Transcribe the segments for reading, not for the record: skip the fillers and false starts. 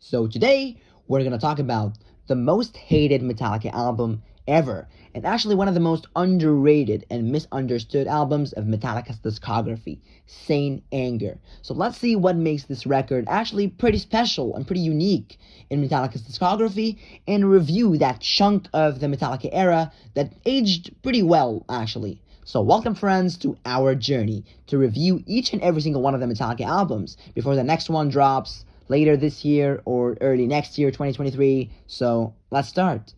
So today, we're gonna talk about the most hated Metallica album ever, and actually one of the most underrated and misunderstood albums of Metallica's discography, Saint Anger. So let's see what makes this record actually pretty special and pretty unique in Metallica's discography, and review that chunk of the Metallica era that aged pretty well, actually. So welcome friends to our journey to review each and every single one of the Metallica albums before the next one drops later this year or early next year, 2023. So let's start.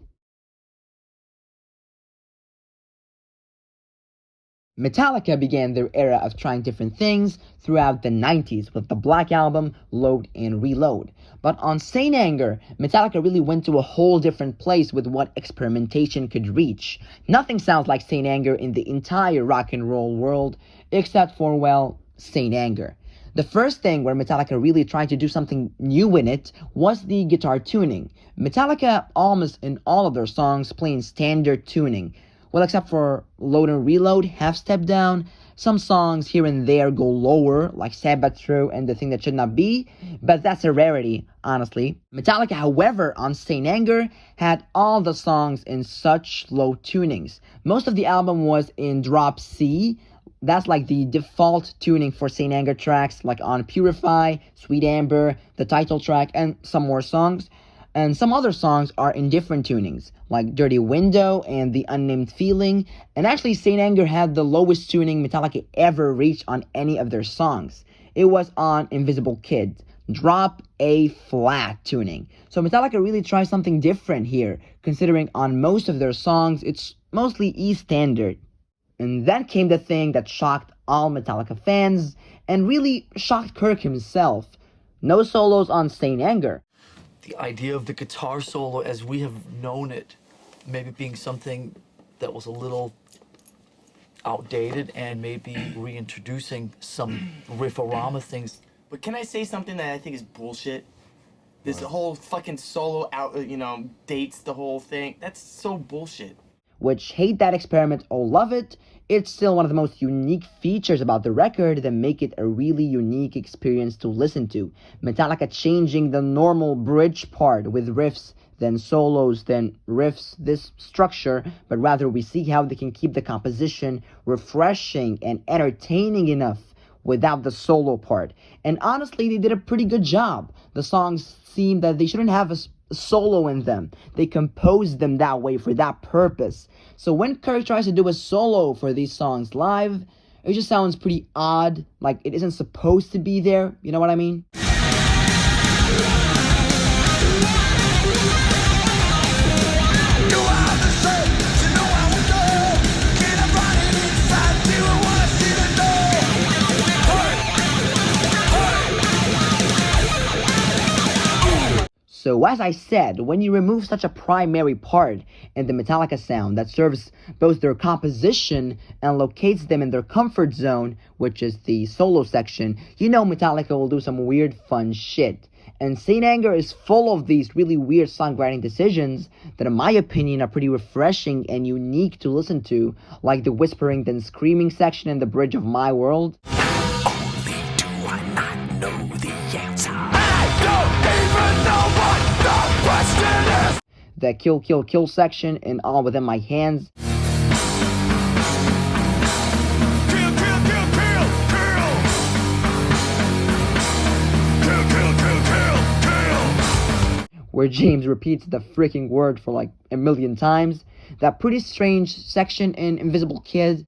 Metallica began their era of trying different things throughout the 90s with the Black Album, Load and Reload. But on Saint Anger, Metallica really went to a whole different place with what experimentation could reach. Nothing sounds like Saint Anger in the entire rock and roll world, except for, well, Saint Anger. The first thing where Metallica really tried to do something new in it was the guitar tuning. Metallica, almost in all of their songs, play in standard tuning. Well, except for Load and Reload, half step down. Some songs here and there go lower, like Sabbath Through and The Thing That Should Not Be, but that's a rarity, honestly. Metallica, however, on Saint Anger, had all the songs in such low tunings. Most of the album was in drop C. That's like the default tuning for Saint Anger tracks, like on Purify, Sweet Amber, the title track, and some more songs. And some other songs are in different tunings, like Dirty Window and The Unnamed Feeling. And actually, Saint Anger had the lowest tuning Metallica ever reached on any of their songs. It was on Invisible Kid, drop A flat tuning. So Metallica really tried something different here, considering on most of their songs, it's mostly E standard. And then came the thing that shocked all Metallica fans, and really shocked Kirk himself. No solos on Saint Anger. The idea of the guitar solo as we have known it, maybe being something that was a little outdated and maybe reintroducing some riff-a-rama things. But can I say something that I think is bullshit? This whole fucking solo out, dates the whole thing. That's so bullshit. Which hate that experiment or love it, it's still one of the most unique features about the record that make it a really unique experience to listen to. Metallica changing the normal bridge part with riffs, then solos, then riffs, this structure, but rather we see how they can keep the composition refreshing and entertaining enough without the solo part. And honestly, they did a pretty good job. The songs seem that they shouldn't have a solo in them. They composed them that way for that purpose. So when Kirk tries to do a solo for these songs live, it just sounds pretty odd, like it isn't supposed to be there, you know what I mean? So as I said, when you remove such a primary part in the Metallica sound that serves both their composition and locates them in their comfort zone, which is the solo section, you know Metallica will do some weird fun shit. And Saint Anger is full of these really weird songwriting decisions that in my opinion are pretty refreshing and unique to listen to, like the whispering then screaming section in the bridge of My World. Only do I not know the answer. The Kill Kill Kill section in All Within My Hands. Kill, kill, kill, kill, kill. Kill, kill, kill, kill, kill. Where James repeats the freaking word for like a million times. That pretty strange section in Invisible Kid.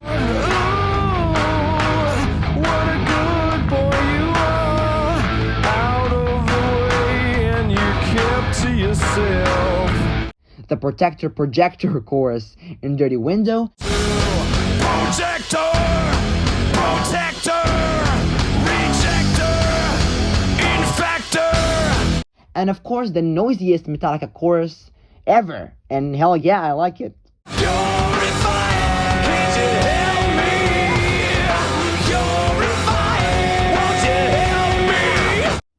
The Protector Projector chorus in Dirty Window. Projector, protector, rejector, infector. And of course the noisiest Metallica chorus ever. And hell yeah, I like it.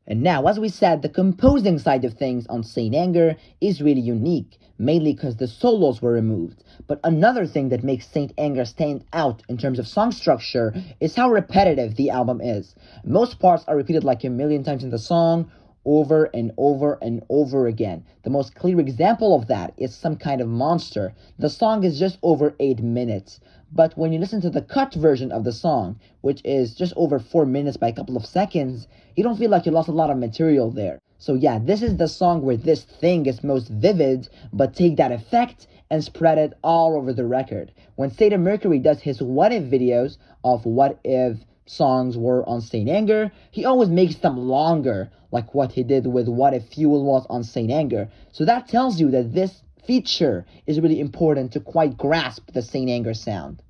And now, as we said, the composing side of things on Saint Anger is really unique, mainly because the solos were removed. But another thing that makes Saint Anger stand out in terms of song structure is how repetitive the album is. Most parts are repeated like a million times in the song, over and over and over again. The most clear example of that is Some Kind of Monster. The song is just over 8 minutes, but when you listen to the cut version of the song, which is just over 4 minutes by a couple of seconds, you don't feel like you lost a lot of material there. So yeah, this is the song where this thing is most vivid, but take that effect and spread it all over the record. When State of Mercury does his what if videos of what if songs were on Saint Anger, he always makes them longer, like what he did with What If Fuel was on Saint Anger. So that tells you that this feature is really important to quite grasp the Saint Anger sound.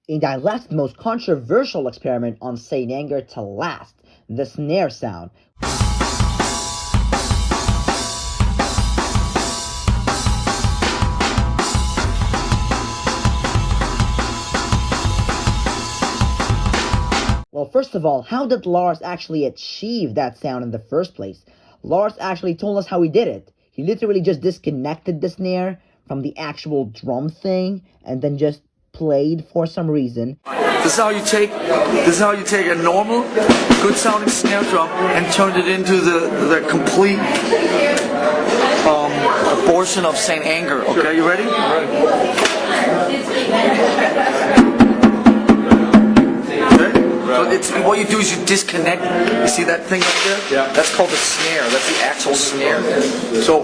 And I left the most controversial experiment on Saint Anger to last, the snare sound. Well, first of all, how did Lars actually achieve that sound in the first place? Lars actually told us how he did it. He literally just disconnected the snare from the actual drum thing and then just played for some reason. This is how you take a normal, good sounding snare drum and turn it into the complete abortion of Saint Anger. Okay, you ready? So it's, what you do is you disconnect. You see that thing up there? Yeah. That's called the snare. That's the actual snare. So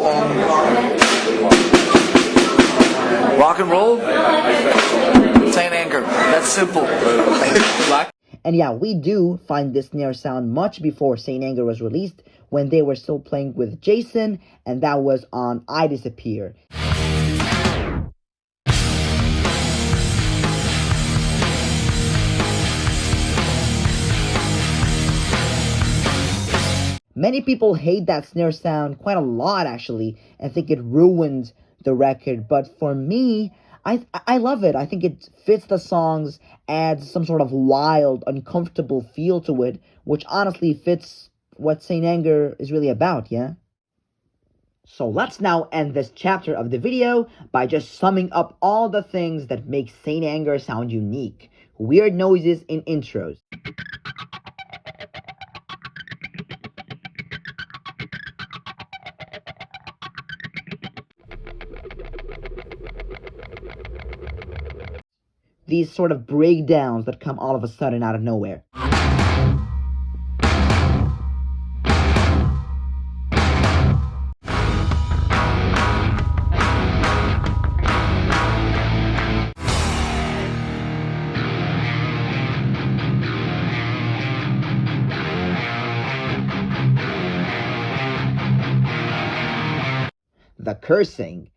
rock and roll, Saint Anger. That's simple. And yeah, we do find this snare sound much before Saint Anger was released, when they were still playing with Jason, and that was on I Disappear. Many people hate that snare sound quite a lot, actually, and think it ruined the record. But for me, I love it. I think it fits the songs, adds some sort of wild, uncomfortable feel to it, which honestly fits what Saint Anger is really about, yeah? So let's now end this chapter of the video by just summing up all the things that make Saint Anger sound unique. Weird noises in intros. These sort of breakdowns that come all of a sudden out of nowhere. The cursing.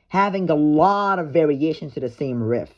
Having a lot of variations to the same riff.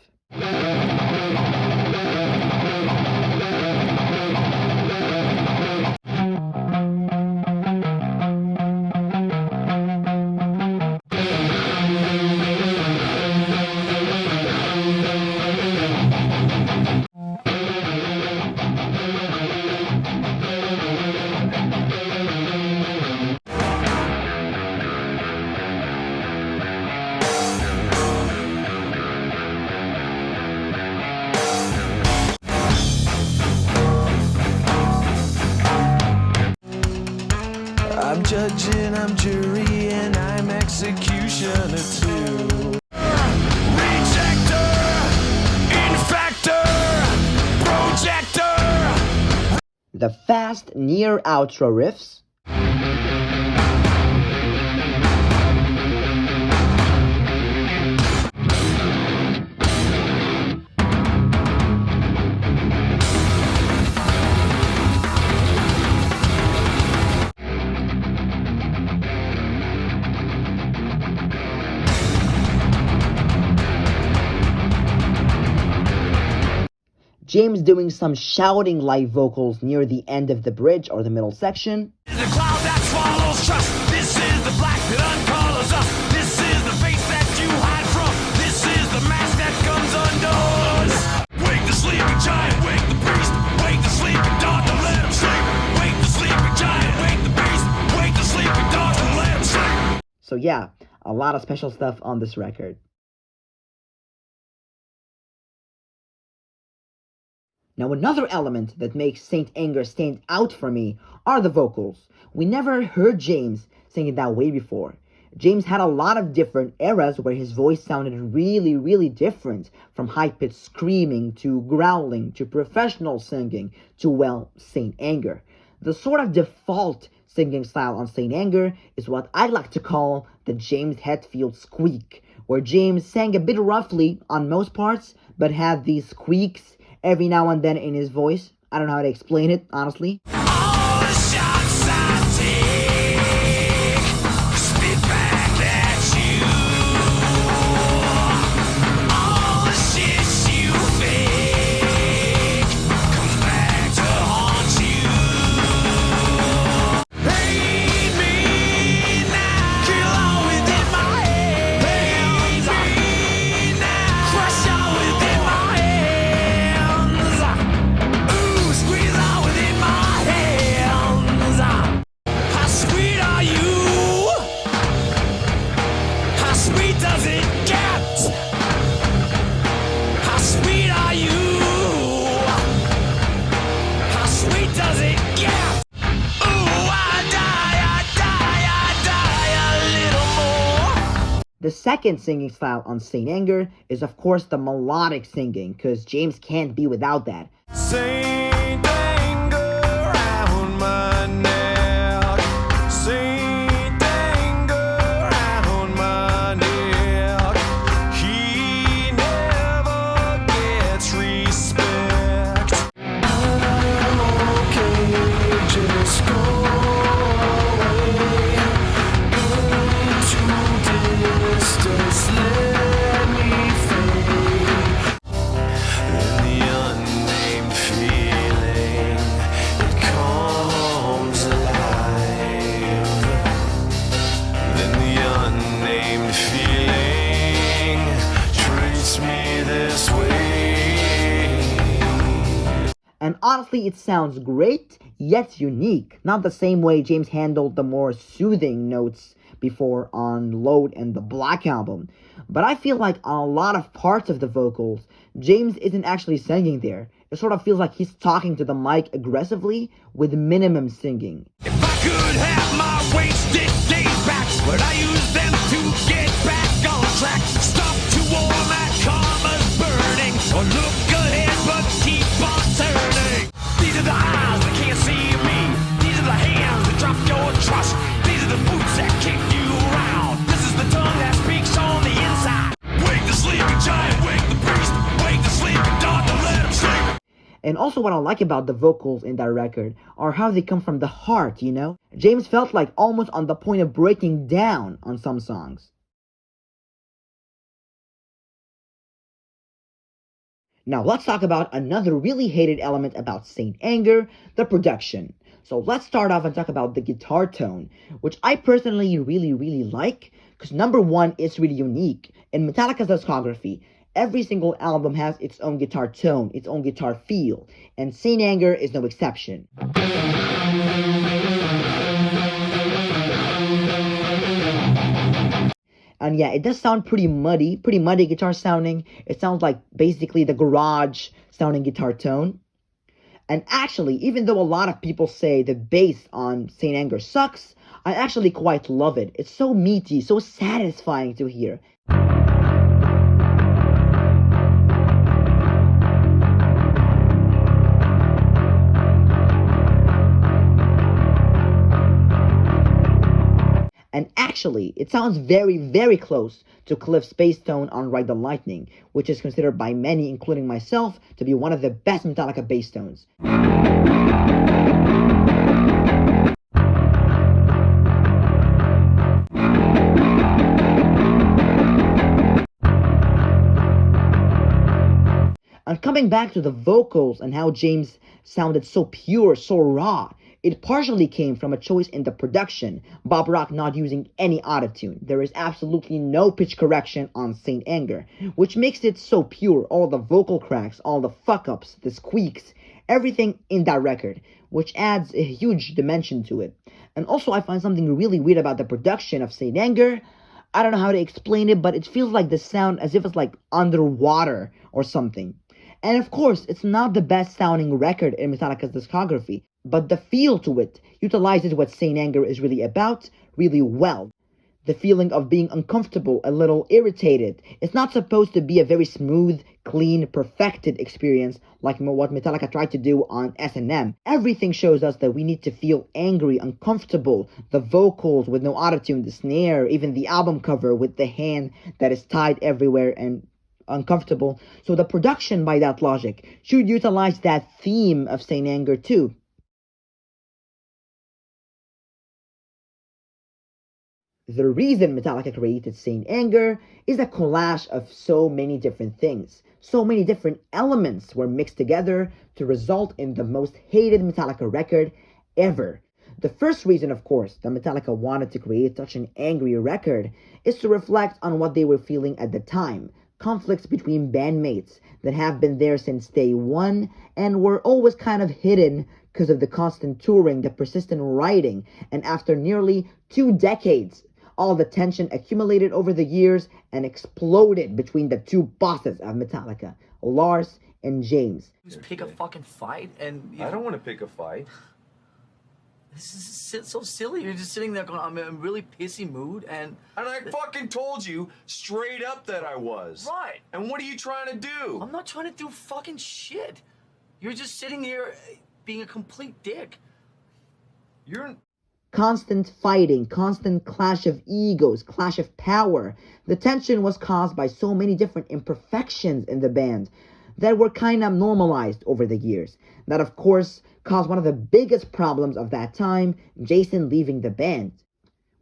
I'm judging, I'm jury, and I'm executioner too. Rejector, infector, projector. The fast near outro riffs. James doing some shouting live vocals near the end of the bridge or the middle section. The cloud that swallows trust. This is the black that uncolors us. This is the face that you hide from. This is the mask that comes undone. Wake the sleeping giant, wake the priest. Wake the sleeping dog, don't let him sleep. Wake the sleeping giant, wake the beast. Wake the sleeping dog, don't let him sleep. So yeah, a lot of special stuff on this record. Now another element that makes Saint Anger stand out for me are the vocals. We never heard James sing it that way before. James had a lot of different eras where his voice sounded really, really different, from high-pitched screaming to growling to professional singing to, well, Saint Anger. The sort of default singing style on Saint Anger is what I like to call the James Hetfield squeak, where James sang a bit roughly on most parts, but had these squeaks every now and then in his voice. I don't know how to explain it, honestly. All the shots I take spit back at you. All the shit you fake comes back to haunt you. Hate me now, kill all within my head. Hate me now, crush all within my hands. Ooh, squeeze all within my hands. How sweet are you? How sweet does it get? How sweet are you? How sweet does it get? Ooh, I die a little more. The second singing style on Saint Anger is of course the melodic singing, because James can't be without that. Saint Anger round my neck. Saint Anger round my neck. He never gets respect. I'm okay, just go away into distance. Let me fade. Then the unnamed feeling, it comes alive. Then the unnamed feeling treats me this way. And honestly, it sounds great, yet unique. Not the same way James handled the more soothing notes before on Load and the Black Album. But I feel like on a lot of parts of the vocals, James isn't actually singing there. It sort of feels like he's talking to the mic aggressively with minimum singing. If I could have my wasted days back, but I use them to get back on track. Stop to warm at karma's burning, or look ahead but keep on turning. These are the eyes that can't see me. These are the hands that drop your trust. These are the boots that kick you around. This is the tongue that speaks on the inside. Wake the sleeping giant, wake the priest, wake the sleeping dog, don't let him sleep. And also what I like about the vocals in that record are how they come from the heart, you know? James felt like almost on the point of breaking down on some songs. Now let's talk about another really hated element about Saint Anger, the production. So let's start off and talk about the guitar tone, which I personally really like, because number one, it's really unique. In Metallica's discography, every single album has its own guitar tone, its own guitar feel, and Saint Anger is no exception. And yeah, it does sound pretty muddy guitar sounding. It sounds like basically the garage sounding guitar tone. And actually, even though a lot of people say the bass on Saint Anger sucks, I actually quite love it. It's so meaty, so satisfying to hear. And actually, it sounds very close to Cliff's bass tone on Ride the Lightning, which is considered by many, including myself, to be one of the best Metallica bass tones. And coming back to the vocals and how James sounded so pure, so raw, it partially came from a choice in the production, Bob Rock not using any autotune. There is absolutely no pitch correction on Saint Anger, which makes it so pure. All the vocal cracks, all the fuck-ups, the squeaks, everything in that record, which adds a huge dimension to it. And also I find something really weird about the production of Saint Anger. I don't know how to explain it, but it feels like the sound as if it's like underwater or something. And of course, it's not the best sounding record in Metallica's discography, but the feel to it utilizes what Saint Anger is really about really well. The feeling of being uncomfortable, a little irritated. It's not supposed to be a very smooth, clean, perfected experience like what Metallica tried to do on S&M. Everything shows us that we need to feel angry, uncomfortable. The vocals with no autotune, the snare, even the album cover with the hand that is tied everywhere and uncomfortable. So the production, by that logic, should utilize that theme of Saint Anger too. The reason Metallica created Saint Anger is a collage of so many different things. So many different elements were mixed together to result in the most hated Metallica record ever. The first reason, of course, that Metallica wanted to create such an angry record is to reflect on what they were feeling at the time. Conflicts between bandmates that have been there since day one and were always kind of hidden because of the constant touring, the persistent writing, and after nearly 2 decades, all the tension accumulated over the years and exploded between the two bosses of Metallica, Lars and James. Just pick a fucking fight and... I don't want to pick a fight. This is so silly. You're just sitting there going, I'm in a really pissy mood and... And I fucking told you straight up that I was. Right. And what are you trying to do? I'm not trying to do fucking shit. You're just sitting here being a complete dick. You're... Constant fighting, constant clash of egos, clash of power. The tension was caused by so many different imperfections in the band that were kind of normalized over the years. That, of course, caused one of the biggest problems of that time, Jason leaving the band.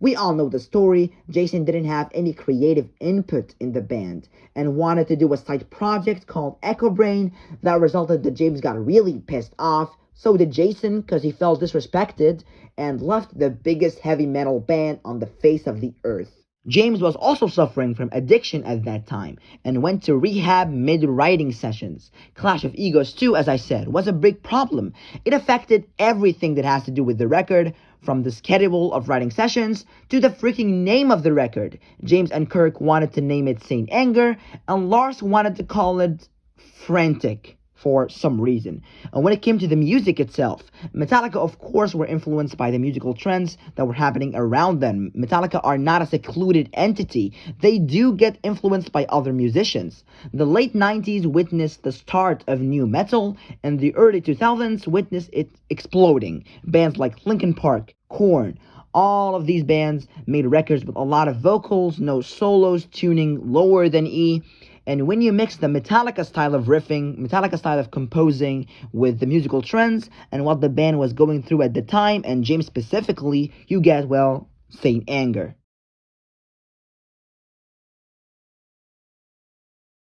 We all know the story. Jason didn't have any creative input in the band and wanted to do a side project called Echo Brain that resulted that James got really pissed off. So did Jason, because he felt disrespected and left the biggest heavy metal band on the face of the earth. James was also suffering from addiction at that time and went to rehab mid-writing sessions. Clash of egos too, as I said, was a big problem. It affected everything that has to do with the record, from the schedule of writing sessions to the freaking name of the record. James and Kirk wanted to name it Saint Anger, and Lars wanted to call it Frantic for some reason. And when it came to the music itself, Metallica, of course, were influenced by the musical trends that were happening around them. Metallica are not a secluded entity. They do get influenced by other musicians. The late 90s witnessed the start of new metal, and the early 2000s witnessed it exploding. Bands like Linkin Park, Korn, all of these bands made records with a lot of vocals, no solos, tuning lower than E. And when you mix the Metallica style of riffing, Metallica style of composing with the musical trends and what the band was going through at the time, and James specifically, you get, well, Saint Anger.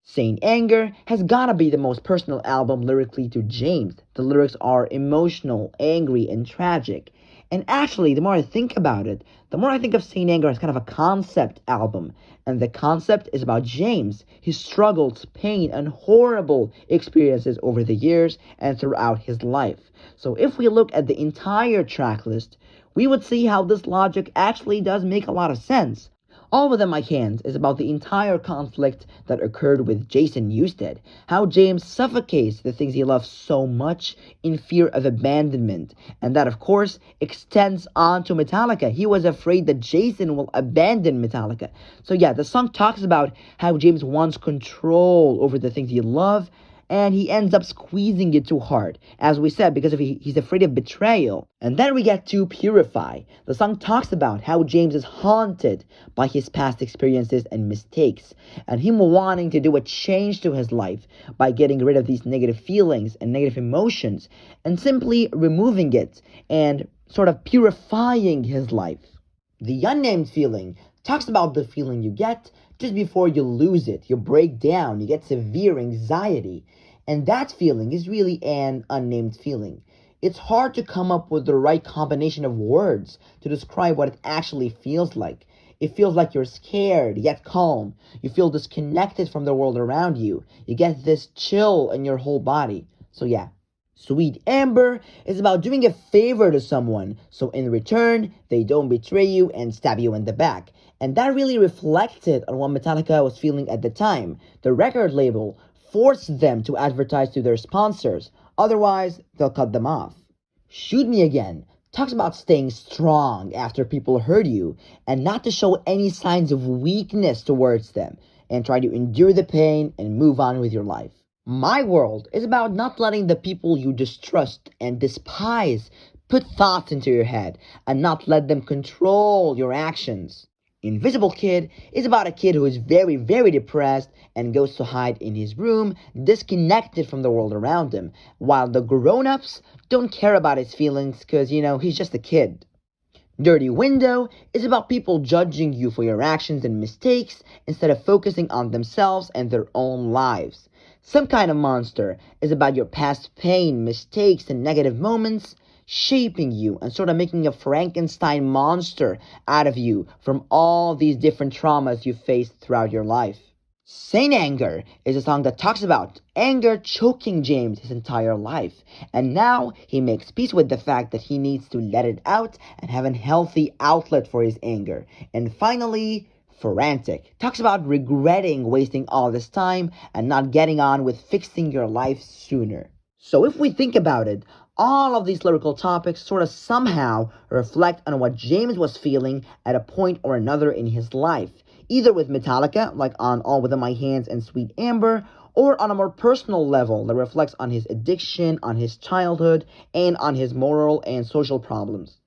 Saint Anger has gotta be the most personal album lyrically to James. The lyrics are emotional, angry, and tragic. And actually, the more I think about it, the more I think of Saint Anger as kind of a concept album. And the concept is about James, his struggles, pain, and horrible experiences over the years and throughout his life. So if we look at the entire track list, we would see how this logic actually does make a lot of sense. All Within My Hands is about the entire conflict that occurred with Jason Newsted, how James suffocates the things he loves so much in fear of abandonment, and that, of course, extends on to Metallica. He was afraid that Jason will abandon Metallica. So yeah, the song talks about how James wants control over the things he loves, and he ends up squeezing it too hard, as we said, because he's afraid of betrayal. And then we get to Purify. The song talks about how James is haunted by his past experiences and mistakes, and him wanting to do a change to his life by getting rid of these negative feelings and negative emotions, and simply removing it and sort of purifying his life. The Unnamed Feeling talks about the feeling you get just before you lose it. You break down, you get severe anxiety. And that feeling is really an unnamed feeling. It's hard to come up with the right combination of words to describe what it actually feels like. It feels like you're scared, yet calm. You feel disconnected from the world around you. You get this chill in your whole body. So yeah. Sweet Amber is about doing a favor to someone, so in return, they don't betray you and stab you in the back. And that really reflected on what Metallica was feeling at the time. The record label force them to advertise to their sponsors, otherwise they'll cut them off. Shoot Me Again talks about staying strong after people hurt you and not to show any signs of weakness towards them and try to endure the pain and move on with your life. My World is about not letting the people you distrust and despise put thoughts into your head and not let them control your actions. Invisible Kid is about a kid who is very, very depressed and goes to hide in his room, disconnected from the world around him, while the grown-ups don't care about his feelings because, he's just a kid. Dirty Window is about people judging you for your actions and mistakes instead of focusing on themselves and their own lives. Some Kind of Monster is about your past pain, mistakes, and negative moments shaping you and sort of making a Frankenstein monster out of you from all these different traumas you faced throughout your life. Saint Anger is a song that talks about anger choking James his entire life, and now he makes peace with the fact that he needs to let it out and have a healthy outlet for his anger. And finally, Frantic talks about regretting wasting all this time and not getting on with fixing your life sooner. So if we think about it, all of these lyrical topics sort of somehow reflect on what James was feeling at a point or another in his life, either with Metallica, like on All Within My Hands and Sweet Amber, or on a more personal level that reflects on his addiction, on his childhood, and on his moral and social problems.